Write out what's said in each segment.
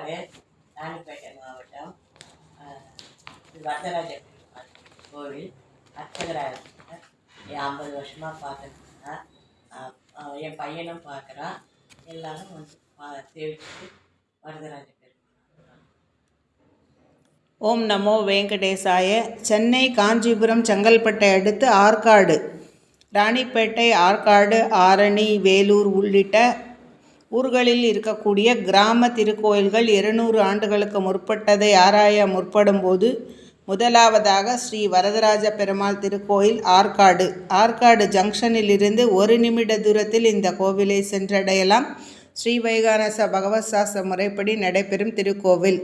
பேர், ராணிப்பேட்டை மாவட்டம். வரதராஜ பெருமாள் கோவில் அர்ச்சகராக இருக்கேன். 50 வருஷமாக பார்த்துருக்கேன். என் பையனும் பார்க்குறான். எல்லாரும் வந்து சேவிச்சுட்டு வரதராஜ பெருமாள். ஓம் நமோ வெங்கடேசாய. சென்னை, காஞ்சிபுரம், செங்கல்பட்டை அடுத்து ஆற்காடு, ராணிப்பேட்டை, ஆற்காடு, ஆரணி, வேலூர் உள்ளிட்ட ஊர்களில் இருக்கக்கூடிய கிராம திருக்கோயில்கள் 200 ஆண்டுகளுக்கு முற்பட்டதை ஆராய முற்படும்போது முதலாவதாக ஸ்ரீ வரதராஜ பெருமாள் திருக்கோயில் ஆற்காடு ஜங்ஷனிலிருந்து 1 நிமிட தூரத்தில் இந்த கோவிலை சென்றடையலாம். ஸ்ரீ வைகானச பகவத் சாஸ்திர முறைப்படி நடைபெறும் திருக்கோவில்.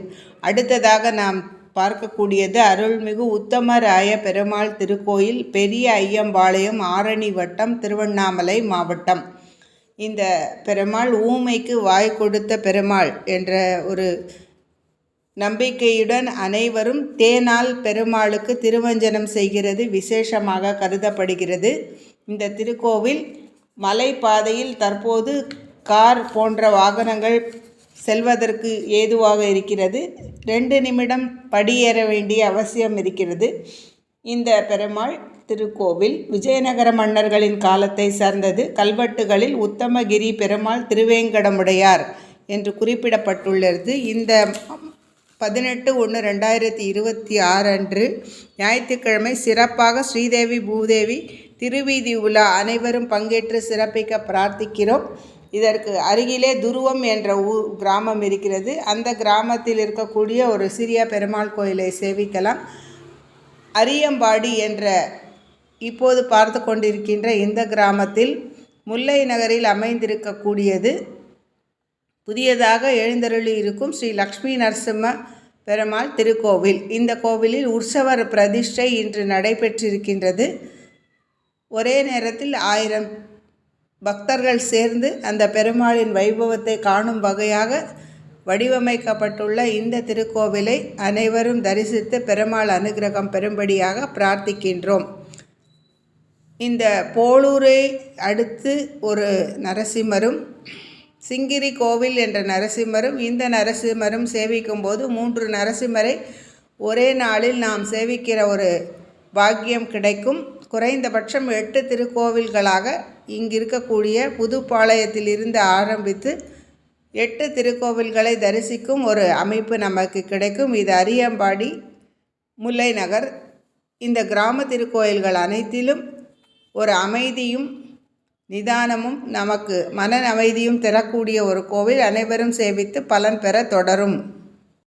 அடுத்ததாக நாம் பார்க்கக்கூடியது அருள்மிகு உத்தமராய பெருமாள் திருக்கோயில், பெரிய ஐயம்பாளையம், ஆரணி வட்டம், திருவண்ணாமலை மாவட்டம். இந்த பெருமாள் ஊமைக்கு வாய் கொடுத்த பெருமாள் என்ற ஒரு நம்பிக்கையுடன் அனைவரும் தேனால் பெருமாளுக்கு திருமஞ்சனம் செய்கிறது விசேஷமாக கருதப்படுகிறது. இந்த திருக்கோவில் மலைப்பாதையில் தற்போது கார் போன்ற வாகனங்கள் செல்வதற்கு ஏதுவாக இருக்கிறது. 2 நிமிடம் படியேற வேண்டிய அவசியம் இருக்கிறது. இந்த பெருமாள் திருக்கோவில் விஜயநகர மன்னர்களின் காலத்தை சார்ந்தது. கல்வெட்டுகளில் உத்தமகிரி பெருமாள் திருவேங்கடமுடையார் என்று குறிப்பிடப்பட்டுள்ளது. இந்த 18/1/2026 அன்று ஞாயிற்றுக்கிழமை சிறப்பாக ஸ்ரீதேவி பூதேவி திருவீதி உலா அனைவரும் பங்கேற்று சிறப்பிக்க பிரார்த்திக்கிறோம். இதற்கு அருகிலே துருவம் என்ற கிராமம் இருக்கிறது. அந்த கிராமத்தில் இருக்கக்கூடிய ஒரு சிறிய பெருமாள் கோயிலை சேவிக்கலாம். அரியம்பாடி என்ற இப்போது பார்த்து கொண்டிருக்கின்ற இந்த கிராமத்தில் முல்லை நகரில் அமைந்திருக்கக்கூடியது புதியதாக எழுந்தருளி இருக்கும் ஸ்ரீ லக்ஷ்மி நரசிம்ம பெருமாள் திருக்கோவில். இந்த கோவிலில் உற்சவர் பிரதிஷ்டை இன்று நடைபெற்றிருக்கின்றது. ஒரே நேரத்தில் 1000 பக்தர்கள் சேர்ந்து அந்த பெருமாளின் வைபவத்தை காணும் வகையாக வடிவமைக்கப்பட்டுள்ள இந்த திருக்கோவிலை அனைவரும் தரிசித்து பெருமாள் அனுகிரகம் பெறும்படியாக பிரார்த்திக்கின்றோம். இந்த போலூரை அடுத்து ஒரு நரசிம்மரும், சிங்கிரி கோவில் என்ற நரசிம்மரும், இந்த நரசிம்மரும் சேவிக்கும் போது 3 நரசிம்மரை ஒரே நாளில் நாம் சேவிக்கிற ஒரு பாக்கியம் கிடைக்கும். குறைந்தபட்சம் 8 திருக்கோவில்களாக இங்கிருக்கக்கூடிய புதுப்பாளையத்திலிருந்து ஆரம்பித்து 8 திருக்கோவில்களை தரிசிக்கும் ஒரு அமைப்பு நமக்கு கிடைக்கும். இது அரியம்பாடி, முல்லை நகர். இந்த கிராம திருக்கோயில்கள் அனைத்திலும் ஒரு அமைதியும் நிதானமும் நமக்கு மன அமைதியும் தரக்கூடிய ஒரு கோவில். அனைவரும் சேவித்து பலன் பெற தொடரும்.